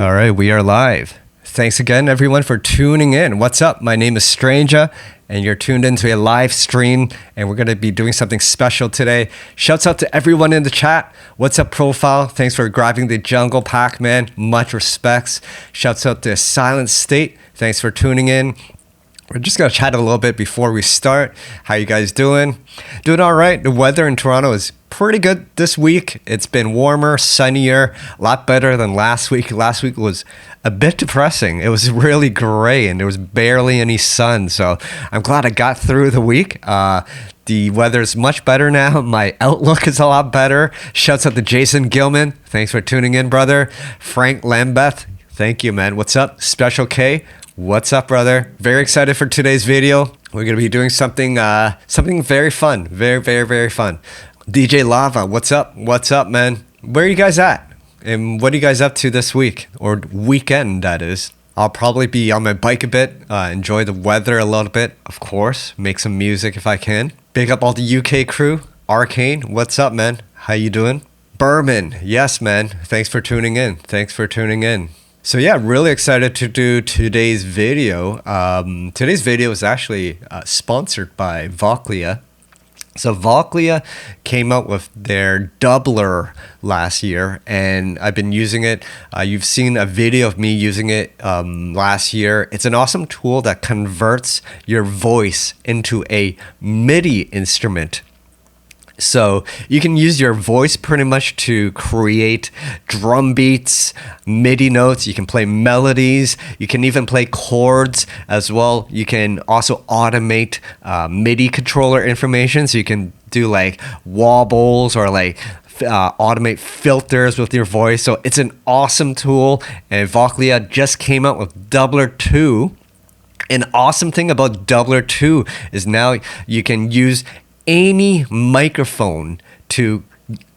All right, we are live. Thanks again, everyone, for tuning in. What's up? My name is Stranger, and you're tuned into a live stream, and we're going to be doing something special today. Shouts out to everyone in the chat. What's up, Profile? Thanks for grabbing the Jungle Pack, man. Much respects. Shouts out to Silent State. Thanks for tuning in. We're just going to chat a little bit before we start. How you guys doing? Doing all right. The weather in Toronto is pretty good this week. It's been warmer, sunnier, a lot better than last week. Last week was a bit depressing. It was really gray and there was barely any sun. So I'm glad I got through the week. The weather's much better now. My outlook is a lot better. Shouts out to Jason Gilman. Thanks for tuning in, brother. Frank Lambeth. Thank you, man. What's up? Special K. What's up, brother? Very excited for today's video. We're going to be doing something very fun. Very fun. DJ Lava, what's up? What's up, man? Where are you guys at? And what are you guys up to this week? Or weekend, that is. I'll probably be on my bike a bit, enjoy the weather a little bit, of course. Make some music if I can. Big up all the UK crew. Arcane, what's up, man? How you doing? Berman, yes, man. Thanks for tuning in. So yeah, really excited to do today's video. Today's video is actually sponsored by Vochlea. So Vochlea came out with their Dubler last year, and I've been using it. You've seen a video of me using it last year. It's an awesome tool that converts your voice into a MIDI instrument. So you can use your voice pretty much to create drum beats, MIDI notes. You can play melodies. You can even play chords as well. You can also automate MIDI controller information. So you can do like wobbles or like automate filters with your voice. So it's an awesome tool. And Vochlea just came out with Dubler 2. An awesome thing about Dubler 2 is now you can use any microphone to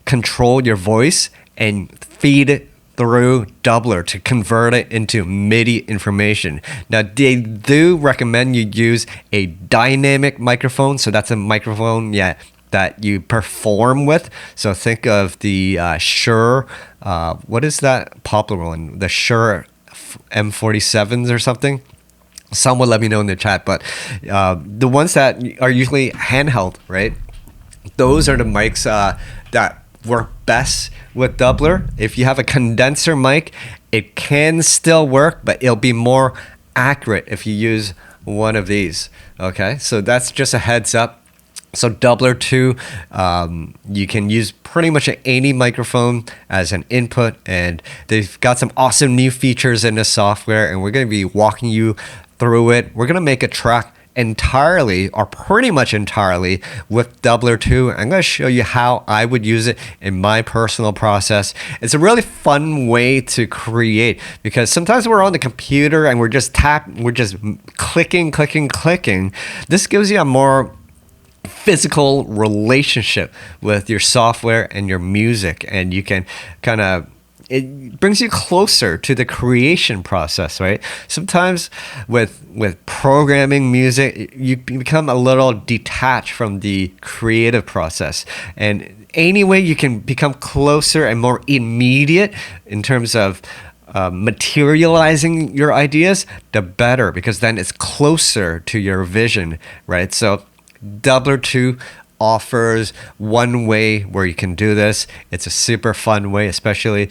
control your voice and feed it through Dubler to convert it into MIDI information. Now, they do recommend you use a dynamic microphone. So that's a microphone, that you perform with. So think of the Shure, what is that popular one? The Shure M47s or something? Someone let me know in the chat, but the ones that are usually handheld, right? Those are the mics that work best with Dubler. If you have a condenser mic, it can still work, but it'll be more accurate if you use one of these. Okay, so that's just a heads up. So Dubler 2, you can use pretty much any microphone as an input, and they've got some awesome new features in the software, and we're going to be walking you through it. We're going to make a track entirely or pretty much entirely with Dubler 2. I'm going to show you how I would use it in my personal process. It's a really fun way to create because sometimes we're on the computer and we're just clicking. This gives you a more physical relationship with your software and your music, and you can it brings you closer to the creation process, right? Sometimes with programming music, you become a little detached from the creative process. And any way you can become closer and more immediate in terms of materializing your ideas, the better, because then it's closer to your vision, right? So Dubler 2 offers one way where you can do this. It's a super fun way, especially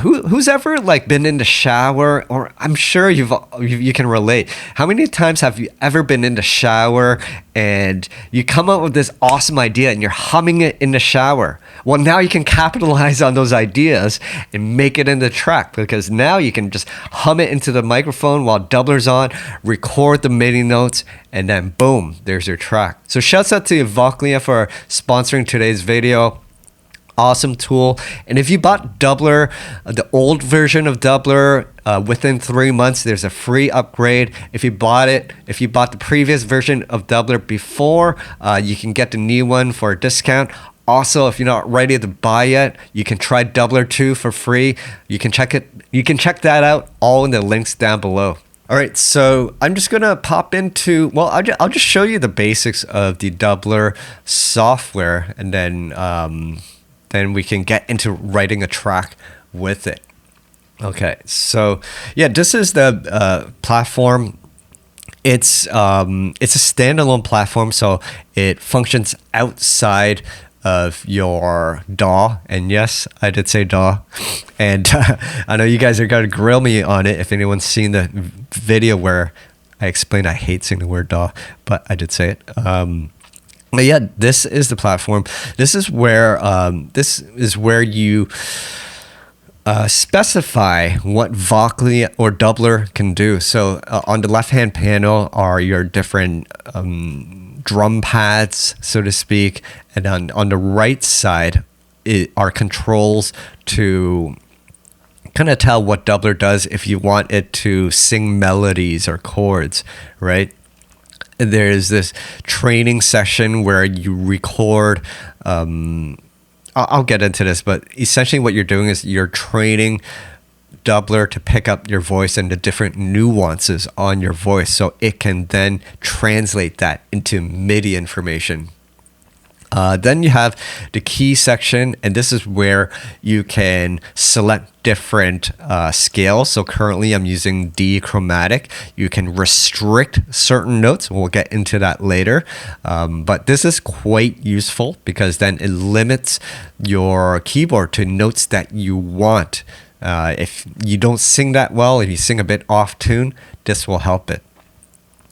who's ever like been in the shower, or I'm sure you can relate. How many times have you ever been in the shower and you come up with this awesome idea and you're humming it in the shower? Well, now you can capitalize on those ideas and make it into the track, because now you can just hum it into the microphone while Dubler's on, record the MIDI notes, and then boom, there's your track. So shouts out to Vochlea for sponsoring today's video. Awesome tool. And if you bought Dubler, the old version of Dubler, within 3 months, there's a free upgrade. If you bought the previous version of Dubler before, you can get the new one for a discount. Also, if you're not ready to buy yet, you can try Dubler 2 for free. You can check that out, all in the links down below. All right, so I'm just gonna pop into, well, I'll just show you the basics of the Dubler software, and then we can get into writing a track with it. Okay, so yeah, this is the platform. It's a standalone platform, so it functions outside of your DAW. And yes, I did say DAW. And I know you guys are going to grill me on it if anyone's seen the video where I explained I hate saying the word DAW, but I did say it. But yeah, this is the platform. This is where you specify what Vochlea or Dubler can do. So on the left-hand panel are your different drum pads, so to speak, and on the right side are controls to kind of tell what Dubler does if you want it to sing melodies or chords, right? There's this training session where you record. I'll get into this, but essentially what you're doing is you're training Dubler to pick up your voice and the different nuances on your voice so it can then translate that into MIDI information. Then you have the key section, and this is where you can select different scales. So currently I'm using D chromatic. You can restrict certain notes. We'll get into that later. But this is quite useful because then it limits your keyboard to notes that you want. If you don't sing that well, if you sing a bit off tune, this will help it.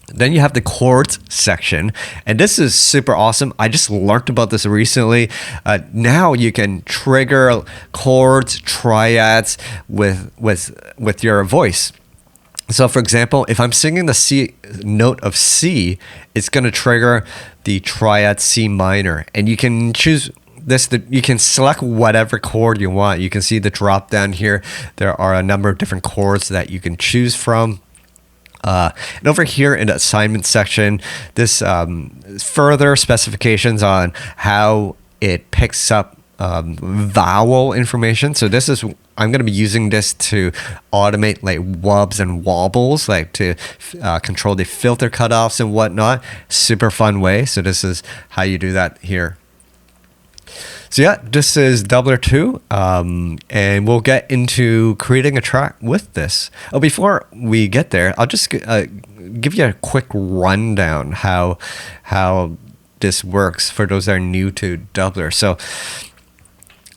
Then you have the chords section, and this is super awesome. I just learned about this recently. Now you can trigger chords, triads with your voice. So for example, if I'm singing the C note of C, it's going to trigger the triad C minor, and you can choose you can select whatever chord you want. You can see the drop down here. There are a number of different chords that you can choose from. And over here in the assignment section, this further specifications on how it picks up vowel information. So this is, I'm going to be using this to automate like wubs and wobbles, like to control the filter cutoffs and whatnot. Super fun way. So this is how you do that here. So yeah, this is Dubler 2, and we'll get into creating a track with this. Oh, before we get there, I'll just give you a quick rundown how this works for those that are new to Dubler. So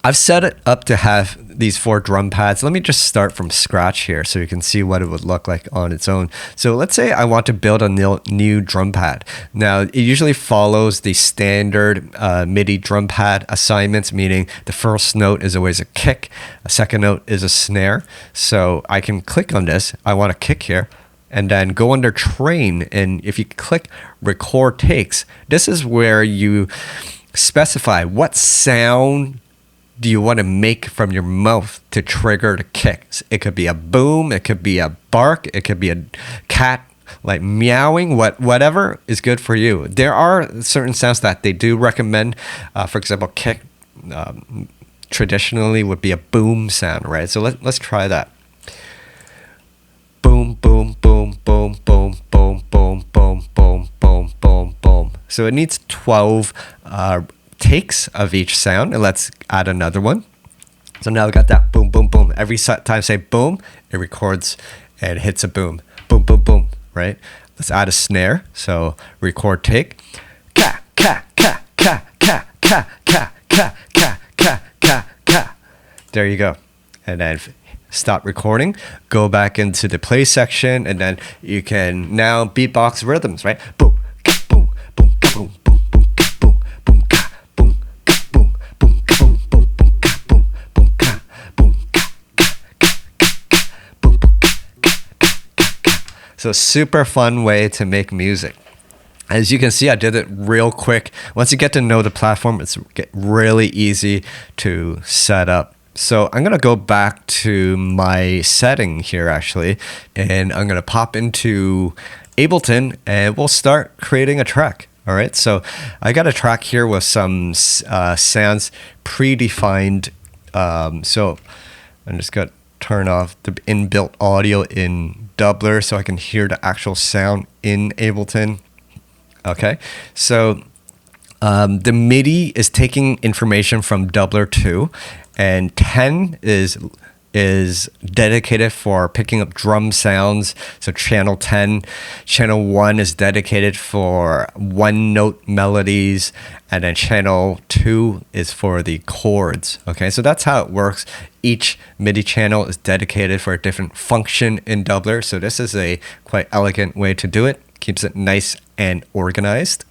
I've set it up to have these 4 drum pads. Let me just start from scratch here so you can see what it would look like on its own. So let's say I want to build a new drum pad. Now, it usually follows the standard MIDI drum pad assignments, meaning the first note is always a kick, a second note is a snare. So I can click on this. I want a kick here. And then go under train. And if you click record takes, this is where you specify what sound do you want to make from your mouth to trigger the kick. It could be a boom, it could be a bark, it could be a cat like meowing, whatever is good for you. There are certain sounds that they do recommend. For example, kick traditionally would be a boom sound, right? So let's try that. Boom, boom, boom, boom, boom, boom, boom, boom, boom, boom, boom, boom. So it needs 12 takes of each sound, and let's add another one. So now we got that boom, boom, boom. Every time I say boom, it records and hits a boom. Boom, boom, boom, right? Let's add a snare. So record take. Ka, ka, ka, ka, ka, ka, ka, ka, ka, ka, ka, ka. There you go. And then stop recording, go back into the play section, and then you can now beatbox rhythms, right? Boom, ka, boom, boom, ka, boom, boom, boom, ka, boom, boom, ka, boom, ka, boom, boom, ka, boom, boom, boom, ka, boom, boom, ka, boom, ka, ka, ka, ka, ka, boom, boom, ka, ka, ka, ka, ka. So super fun way to make music. As you can see, I did it real quick. Once you get to know the platform, it's really easy to set up. So I'm going to go back to my setting here actually, and I'm going to pop into Ableton and we'll start creating a track. All right, so I got a track here with some sounds predefined. So I'm just going to turn off the inbuilt audio in Dubler so I can hear the actual sound in Ableton. Okay, so the MIDI is taking information from Dubler 2, and 10 is is dedicated for picking up drum sounds. So channel 10, channel 1 is dedicated for one note melodies, and then channel 2 is for the chords. Okay, so that's how it works. Each MIDI channel is dedicated for a different function in Dubler. So this is a quite elegant way to do it. Keeps it nice and organized.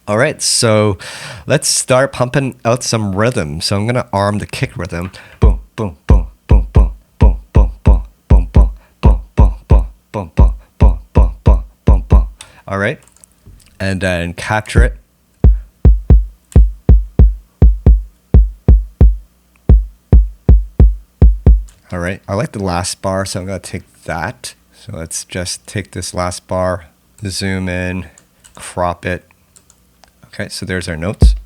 All right, so let's start pumping out some rhythm. So I'm gonna arm the kick rhythm. Boom, boom, boom, boom, boom, boom, boom, boom, boom, boom, boom, boom, boom, boom, boom, boom, boom, boom, boom, boom. All right, and then capture it. All right, I like the last bar, so I'm gonna take that. So let's just take this last bar, zoom in, crop it. Okay, so there's our notes.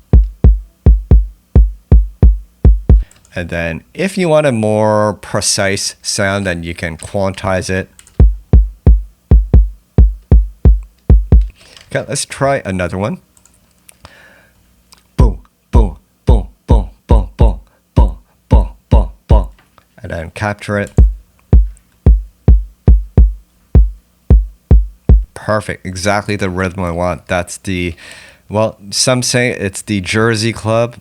And then if you want a more precise sound, then you can quantize it. Okay, let's try another one. Boom, boom, boom, boom, boom, boom, boom, boom, boom, boom. And then capture it. Perfect, exactly the rhythm I want. That's the, well, some say it's the Jersey Club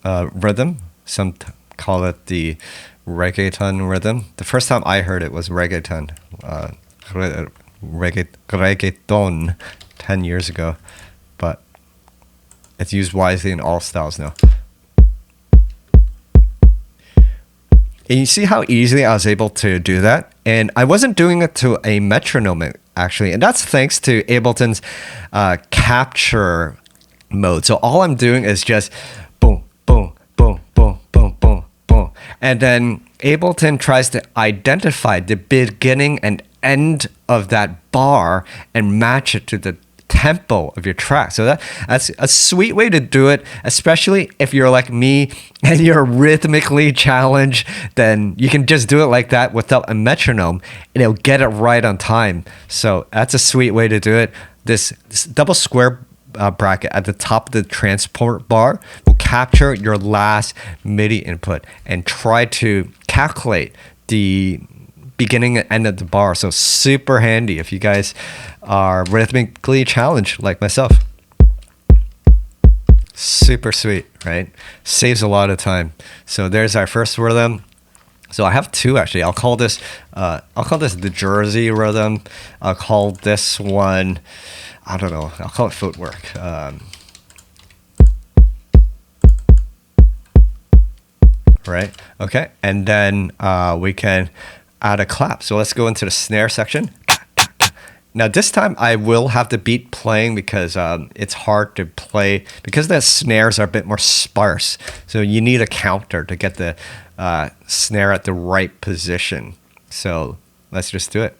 rhythm. Some call it the reggaeton rhythm. The first time I heard it was reggaeton, reggaeton 10 years ago, but it's used wisely in all styles now. And you see how easily I was able to do that? And I wasn't doing it to a metronome, actually. And that's thanks to Ableton's capture mode. So all I'm doing is just boom, boom, boom, boom, boom, boom, boom. And then Ableton tries to identify the beginning and end of that bar and match it to the tempo of your track. So that's a sweet way to do it, especially if you're like me and you're rhythmically challenged. Then you can just do it like that without a metronome and it'll get it right on time. So that's a sweet way to do it. This double square bracket at the top of the transport bar will capture your last MIDI input and try to calculate the beginning and end of the bar. So super handy if you guys are rhythmically challenged like myself. Super sweet, right? Saves a lot of time. So there's our first rhythm. So I have two actually. I'll call this the Jersey rhythm. I'll call this one, I don't know, I'll call it footwork. Right? Okay. And then we can add a clap. So let's go into the snare section. Now this time I will have the beat playing because it's hard to play because the snares are a bit more sparse. So you need a counter to get the snare at the right position. So let's just do it.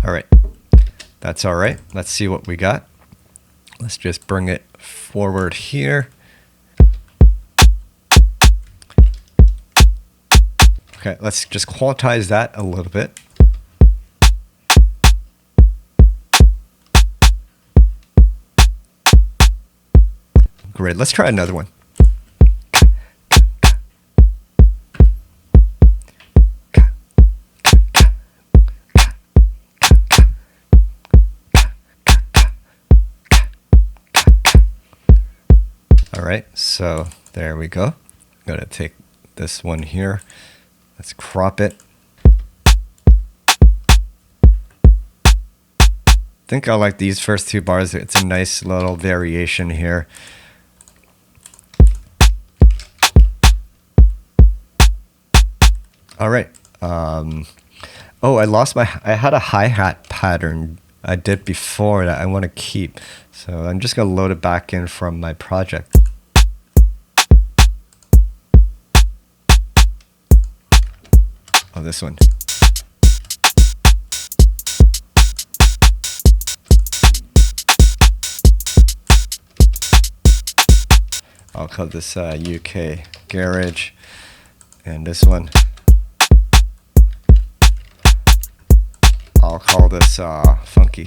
All right, that's all right. Let's see what we got. Let's just bring it forward here. Okay, let's just quantize that a little bit. Great, let's try another one. All right, so there we go. I'm gonna take this one here. Let's crop it. I think I like these first two bars. It's a nice little variation here. All right. Oh, I had a hi-hat pattern I did before that I want to keep. So I'm just gonna load it back in from my project. Oh, this one. I'll call this UK Garage, and this one I'll call this Funky.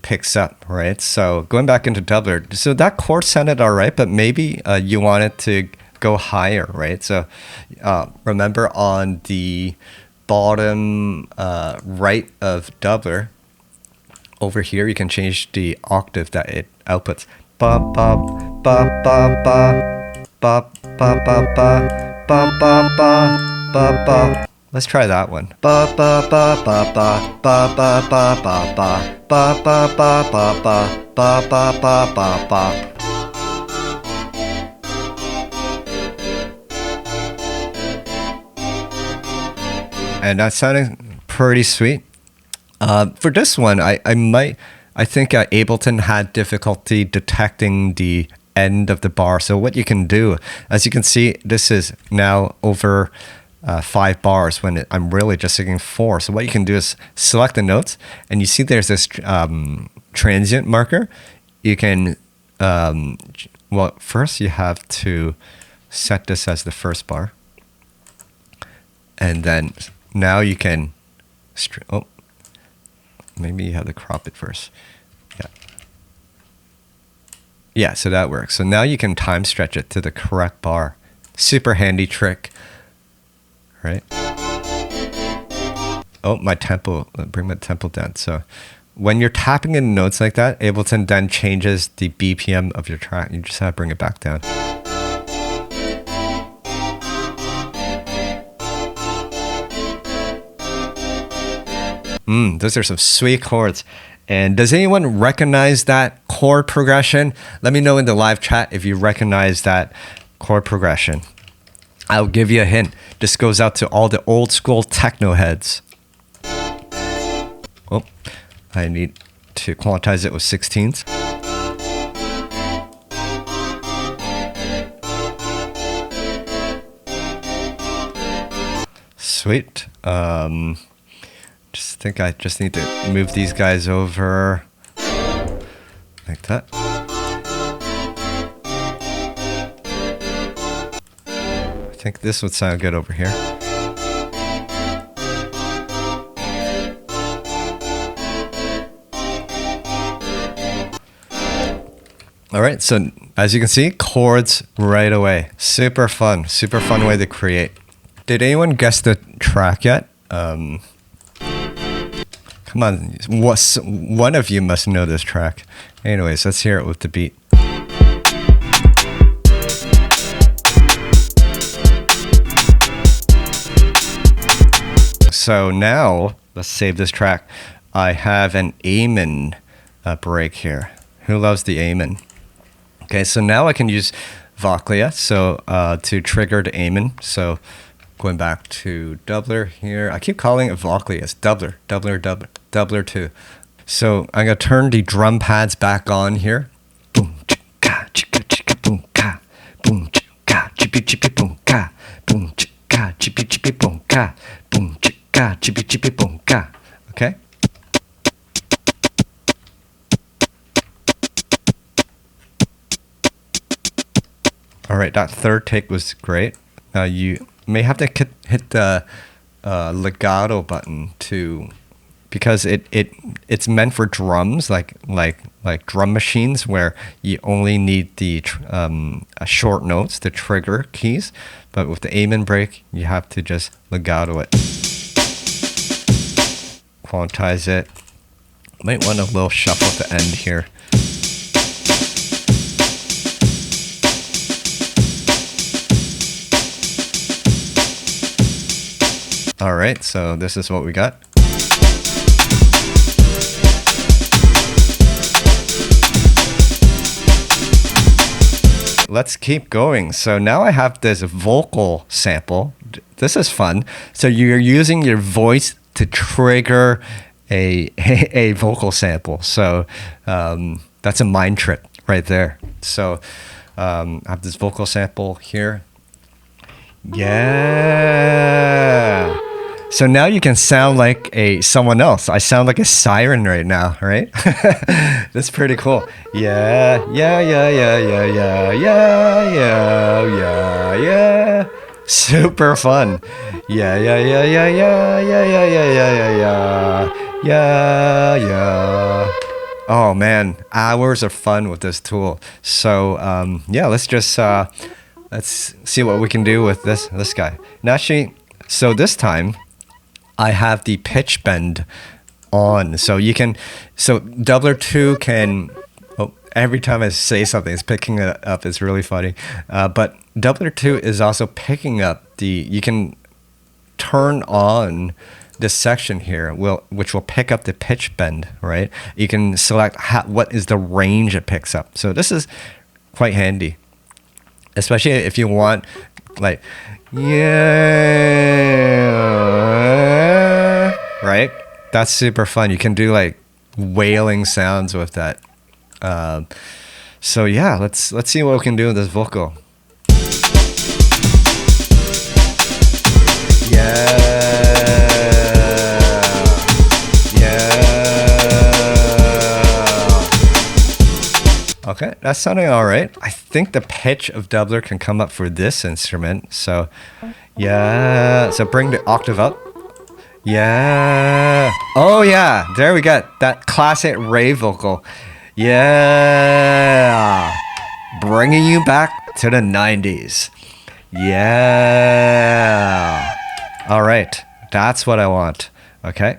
picks up, right? So going back into Dubler, so that chord sounded all right, but maybe you want it to go higher, right? So remember on the bottom right of Dubler, over here you can change the octave that it outputs. Ba ba ba ba ba ba ba ba ba ba ba ba ba. Let's try that one. Ba ba ba ba ba ba ba ba ba ba ba ba ba ba ba ba ba ba ba. And that's sounding pretty sweet. For this one, I think Ableton had difficulty detecting the end of the bar. So what you can do, as you can see, this is now over 5 bars when I'm really just singing 4. So what you can do is select the notes, and you see there's this transient marker. You can, well, first you have to set this as the first bar. And then now you can, oh, maybe you have to crop it first. Yeah. Yeah, so that works. So now you can time stretch it to the correct bar. Super handy trick. Right? Oh, my tempo, bring my tempo down. So when you're tapping in notes like that, Ableton then changes the BPM of your track. You just have to bring it back down. Those are some sweet chords. And does anyone recognize that chord progression? Let me know in the live chat if you recognize that chord progression. I'll give you a hint. This goes out to all the old school techno heads. Oh, I need to quantize it with 16ths. Sweet. Just think I just need to move these guys over like that. I think this would sound good over here. All right, so as you can see, chords right away. Super fun way to create. Did anyone guess the track yet? Come on, one of you must know this track. Anyways, let's hear it with the beat. So now, let's save this track. I have an Amen break here. Who loves the Amen? Okay, so now I can use Vochlea to trigger the Amen. So going back to Dubler here. I keep calling it Vochlea. It's Dubler 2. So I'm going to turn the drum pads back on here. Boom, chicka, chicka, chicka, boom, ka. Boom, chicka, chippy, chippy, boom, ka. Boom, chicka, chippy, chippy, boom, ka. Boom, chicka, chippy, chippy, boom, ka. Okay? All right, that third take was great. Now you may have to hit the legato button because it's meant for drums, like drum machines, where you only need the short notes, the trigger keys. But with the Amen break, you have to just legato it, quantize it. Might want a little shuffle at the end here. All right, so this is what we got. Let's keep going. So now I have this vocal sample. This is fun. So you're using your voice to trigger a vocal sample. So that's a mind trick right there. So I have this vocal sample here. Yeah. So now you can sound like someone else. I sound like a siren right now, right? That's pretty cool. Yeah, yeah, yeah, yeah, yeah, yeah, yeah, yeah, yeah, yeah. Super fun. Yeah, yeah, yeah, yeah, yeah, yeah, yeah, yeah, yeah, yeah, yeah, yeah. Oh man, hours of fun with this tool. So yeah, let's just let's see what we can do with this guy. And actually, so this time I have the pitch bend on, so you can, so Dubler 2 can, oh, every time I say something it's picking it up. It's really funny, but Dubler 2 is also picking up the, you can turn on this section here, which will pick up the pitch bend, right? You can select what is the range it picks up. So this is quite handy, especially if you want like, yeah, right? That's super fun. You can do like wailing sounds with that. So yeah, let's see what we can do with this vocal. Okay, that's sounding all right. I think the pitch of Dubler can come up for this instrument. So, yeah. So bring the octave up. Yeah. Oh, yeah. There we go. That classic rave vocal. Yeah. Bringing you back to the 90s. Yeah. All right. That's what I want. Okay.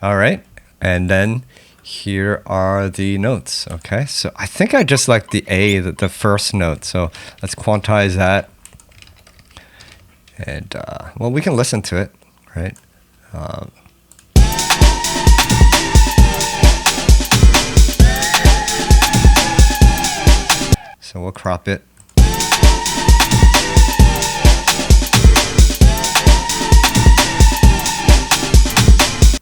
All right, and then here are the notes. Okay, so I think I just like the A, the first note. So let's quantize that, and well, we can listen to it, right? So we'll crop it.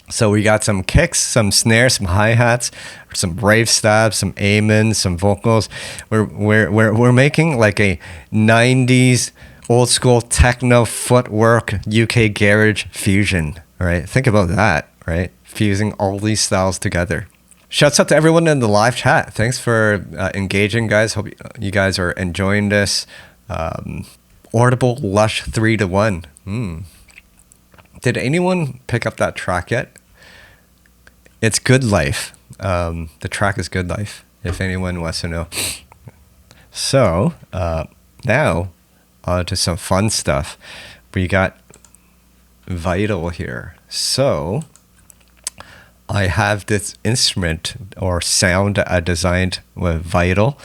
So we got some kicks, some snares, some hi-hats, some rave stabs, some amens, some vocals. We're making like a 90s old school techno footwork UK garage fusion, right? Think about that, right? Fusing all these styles together. Shouts out to everyone in the live chat. Thanks for engaging, guys. Hope you guys are enjoying this. Audible Lush 3-to-1. Did anyone pick up that track yet? It's Good Life. The track is Good Life, if anyone wants to know. So, now, on to some fun stuff. We got Vital here. So, I have this instrument or sound I designed with Vital.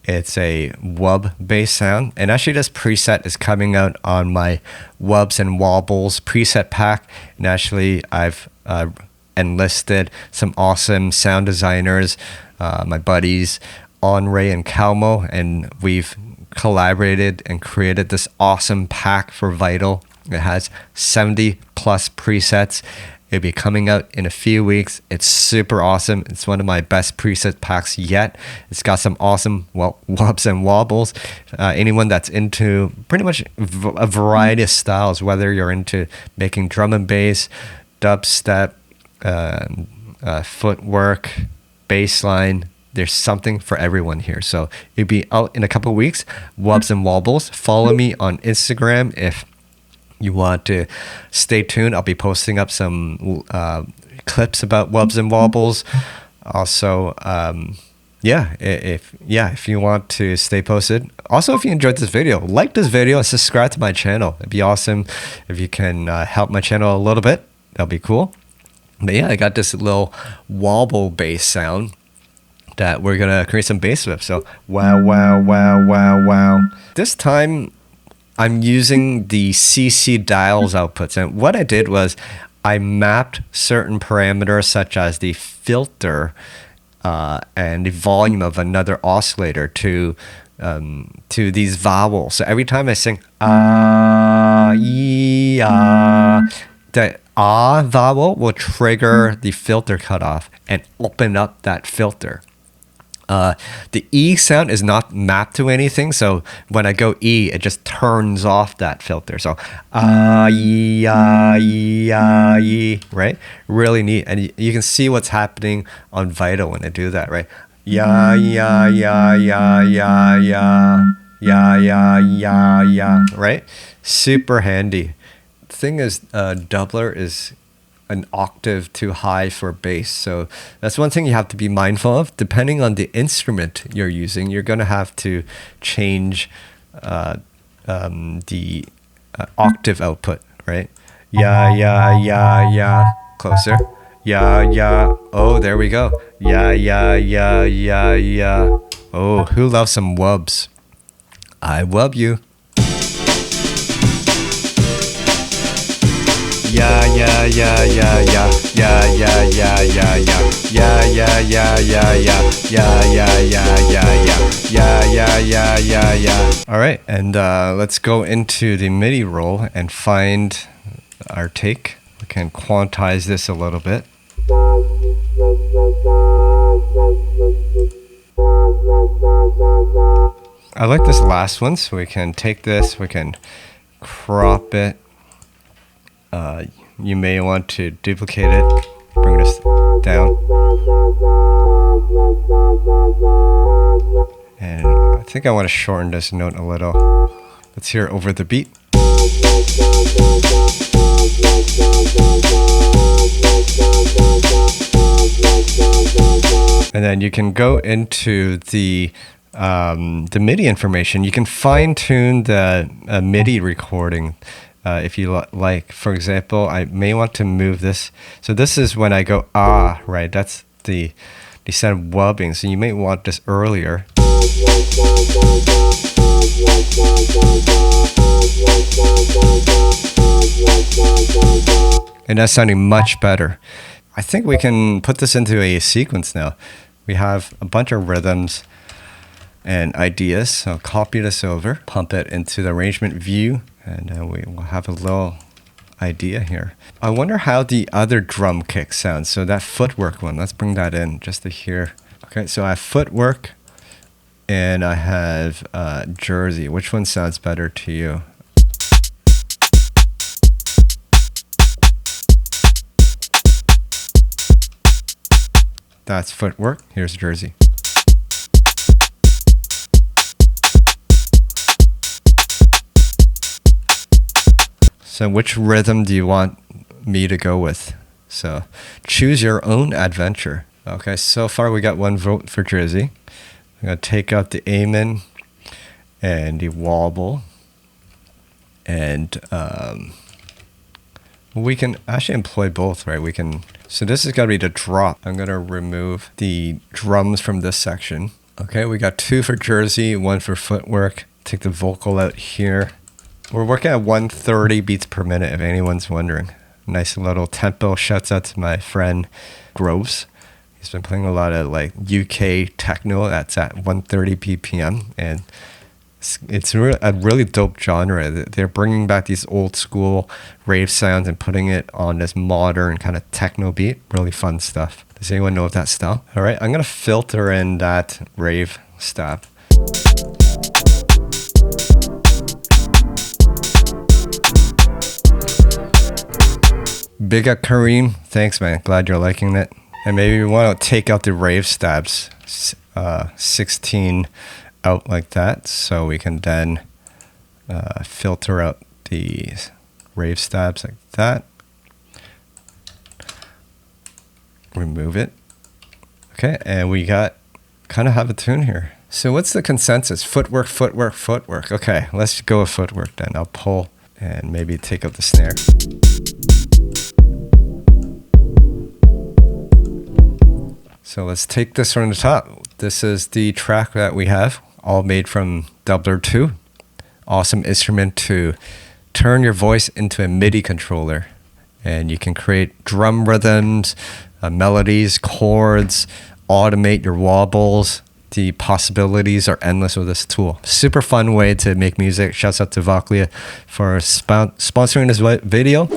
It's a WOBBLE bass sound. And actually this preset is coming out on my Wobs and Wobbles preset pack. And actually I've enlisted some awesome sound designers, my buddies, Henri and Calmo, and we've collaborated and created this awesome pack for Vital. It has 70 plus presets. It'll be coming out in a few weeks. It's super awesome. It's one of my best preset packs yet. It's got some awesome, well, wobs and wobbles. Anyone that's into pretty much a variety of styles, whether you're into making drum and bass, dubstep, footwork, bass line, there's something for everyone here. So it'll be out in a couple of weeks. Wobs and wobbles. Follow me on Instagram if you want to stay tuned. I'll be posting up some clips about wobs and wobbles. Also, if you want to stay posted. Also, if you enjoyed this video, like this video and subscribe to my channel. It'd be awesome if you can help my channel a little bit. That'll be cool. But yeah, I got this little wobble bass sound that we're gonna create some bass with. So wow, wow, wow, wow, wow. This time I'm using the CC dials outputs, and what I did was I mapped certain parameters such as the filter and the volume of another oscillator to these vowels. So every time I sing the vowel will trigger the filter cutoff and open up that filter. The E sound is not mapped to anything, so when I go E, it just turns off that filter. So right? Really neat, and you can see what's happening on Vital when I do that, right? Right? Super handy. The thing is, doubler is an octave too high for bass, so that's one thing you have to be mindful of. Depending on the instrument you're using, you're going to have to change the octave output, right? Closer. Oh, there we go. Oh, who loves some wubs? I wub you. All right, and let's go into the MIDI roll and find our take. We can quantize this a little bit. I like this last one, so we can take this, we can crop it. You may want to duplicate it, bring this down. And I think I want to shorten this note a little. Let's hear it over the beat. And then you can go into the MIDI information. You can fine tune the MIDI recording if you like. For example, I may want to move this. So this is when I go right? That's the sound of wubbing. So you may want this earlier. And that's sounding much better. I think we can put this into a sequence now. We have a bunch of rhythms and ideas. So I'll copy this over, pump it into the arrangement view, and we will have a little idea here. I wonder how the other drum kick sounds. So that footwork one, let's bring that in just to hear. Okay, so I have footwork and I have Jersey. Which one sounds better to you? That's footwork. Here's Jersey. So which rhythm do you want me to go with? So choose your own adventure. Okay, so far we got 1 vote for Jersey. I'm going to take out the Amen and the wobble. And we can actually employ both, right? We can. So this is going to be the drop. I'm going to remove the drums from this section. Okay, we got 2 for Jersey, 1 for footwork. Take the vocal out here. We're working at 130 beats per minute, if anyone's wondering. Nice little tempo. Shouts out to my friend Groves. He's been playing a lot of like UK techno. That's at 130 BPM, and it's a really dope genre. They're bringing back these old school rave sounds and putting it on this modern kind of techno beat. Really fun stuff. Does anyone know of that style? All right, I'm gonna filter in that rave stuff. Big up Kareem, thanks man, glad you're liking it. And maybe we want to take out the rave stabs, 16 out like that, so we can then filter out the rave stabs like that. Remove it. Okay, and we got kind of have a tune here. So what's the consensus? Footwork, footwork, footwork. Okay, let's go with footwork then. I'll pull and maybe take out the snare. So let's take this from the top. This is the track that we have, all made from Dubler 2. Awesome instrument to turn your voice into a MIDI controller. And you can create drum rhythms, melodies, chords, automate your wobbles. The possibilities are endless with this tool. Super fun way to make music. Shouts out to Vochlea for sponsoring this video.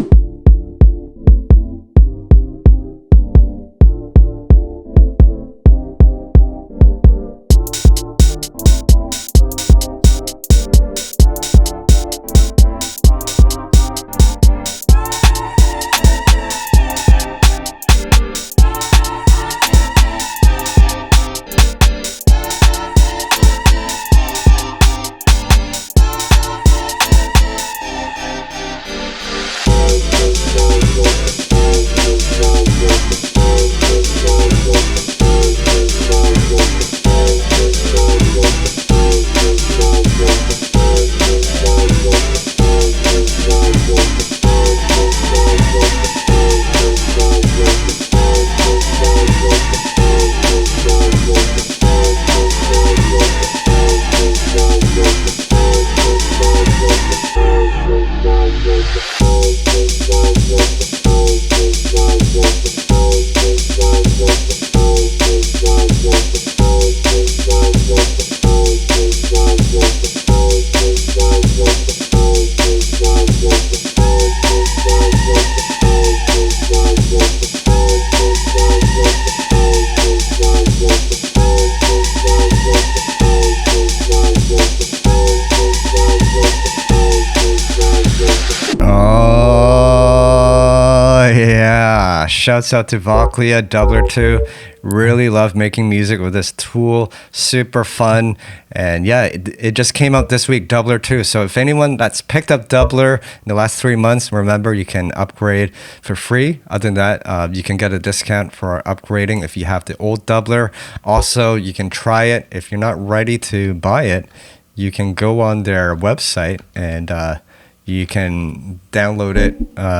Shouts out to Vochlea Dubler too. Really love making music with this tool. Super fun. And yeah, it just came out this week, Dubler 2. So if anyone that's picked up Dubler in the last 3 months, remember you can upgrade for free. Other than that, you can get a discount for upgrading if you have the old Dubler. Also, you can try it. If you're not ready to buy it, you can go on their website and you can download it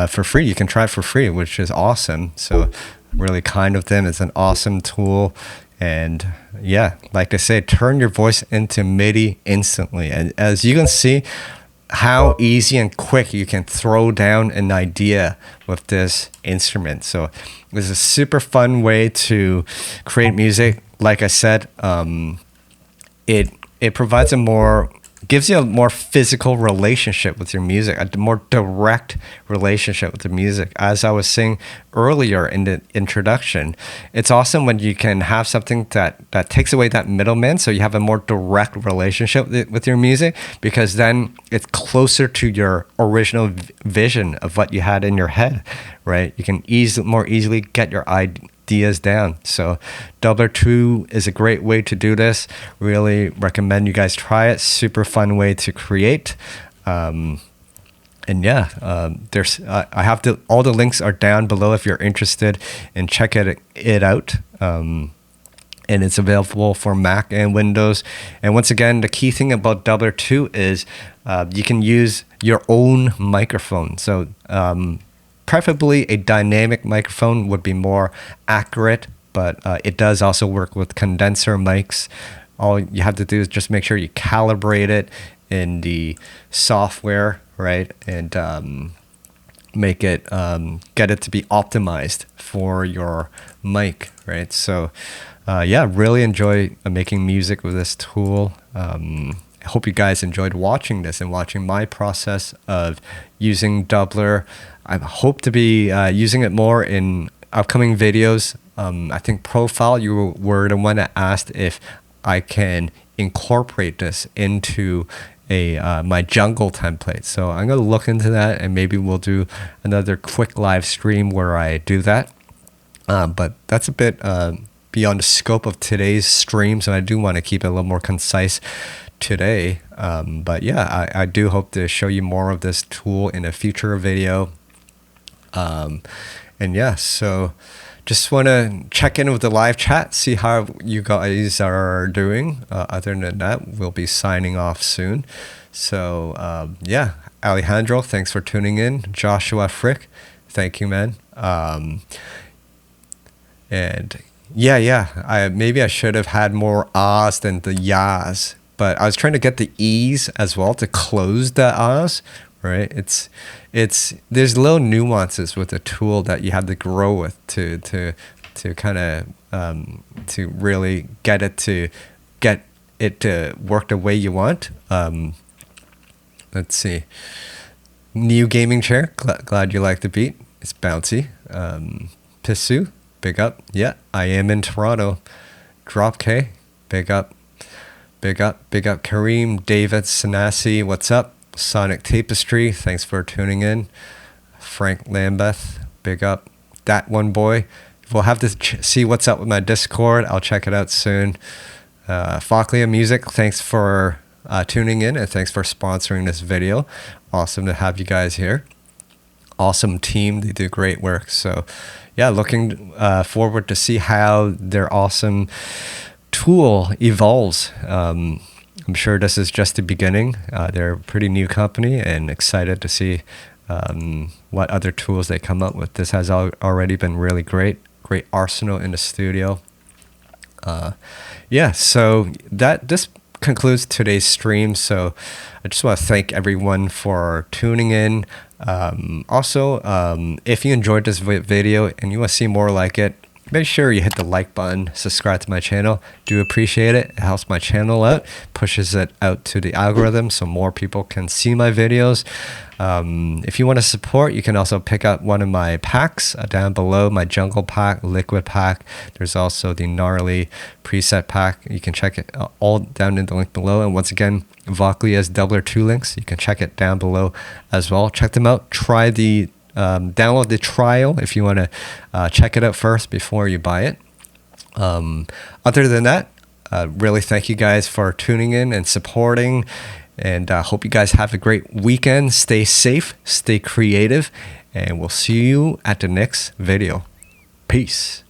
for free. You can try it for free, which is awesome. So really kind of them. It's an awesome tool. And yeah, like I said, turn your voice into MIDI instantly. And as you can see, how easy and quick you can throw down an idea with this instrument. So this is a super fun way to create music. Like I said, it provides gives you a more physical relationship with your music, a more direct relationship with the music. As I was saying earlier in the introduction, it's awesome when you can have something that takes away that middleman, so you have a more direct relationship with your music, because then it's closer to your original vision of what you had in your head, right? You can more easily get your ideas down. So Dubler 2 is a great way to do this. Really recommend you guys try it. Super fun way to create. And yeah, there's I have all the links are down below if you're interested in checking it out. And it's available for Mac and Windows. And once again, the key thing about Dubler 2 is you can use your own microphone. So preferably a dynamic microphone would be more accurate, but it does also work with condenser mics. All you have to do is just make sure you calibrate it in the software, right? And make it, get it to be optimized for your mic, right? So yeah, really enjoy making music with this tool. I hope you guys enjoyed watching this and watching my process of using Dubler. I hope to be using it more in upcoming videos. I think Profile, you were the one that asked if I can incorporate this into my jungle template. So I'm going to look into that, and maybe we'll do another quick live stream where I do that. But that's a bit beyond the scope of today's stream, so I do want to keep it a little more concise today. But yeah, I do hope to show you more of this tool in a future video. And yeah, so just want to check in with the live chat, see how you guys are doing. Other than that, we'll be signing off soon. So yeah, Alejandro, thanks for tuning in. Joshua Frick, thank you, man. And yeah, maybe I should have had more ahs than the yas, but I was trying to get the e's as well to close the ahs, right? There's little nuances with the tool that you have to grow with to kind of to really get it to work the way you want. Let's see. New gaming chair. Glad you like the beat. It's bouncy. Pisu, big up. Yeah, I am in Toronto. Drop K, big up. Big up Kareem, David, Sanasi, what's up? Sonic Tapestry, thanks for tuning in. Frank Lambeth, big up. That one boy. We'll have to see what's up with my Discord. I'll check it out soon. Vochlea Music, thanks for tuning in, and thanks for sponsoring this video. Awesome to have you guys here. Awesome team, they do great work. So yeah, looking forward to see how their awesome tool evolves. I'm sure this is just the beginning. They're a pretty new company, and excited to see what other tools they come up with. This has already been really great arsenal in the studio. Yeah, so this concludes today's stream. So I just want to thank everyone for tuning in. Also, if you enjoyed this video and you want to see more like it, make sure you hit the like button, subscribe to my channel. Do appreciate it. It helps my channel out, pushes it out to the algorithm so more people can see my videos. If you want to support, you can also pick up one of my packs down below, my jungle pack, liquid pack. There's also the gnarly preset pack. You can check it all down in the link below. And once again, Vochlea's Dubler 2 links. You can check it down below as well. Check them out. Try the download the trial if you want to check it out first before you buy it. Other than that, really thank you guys for tuning in and supporting, and hope you guys have a great weekend. Stay safe, stay creative, and we'll see you at the next video. Peace.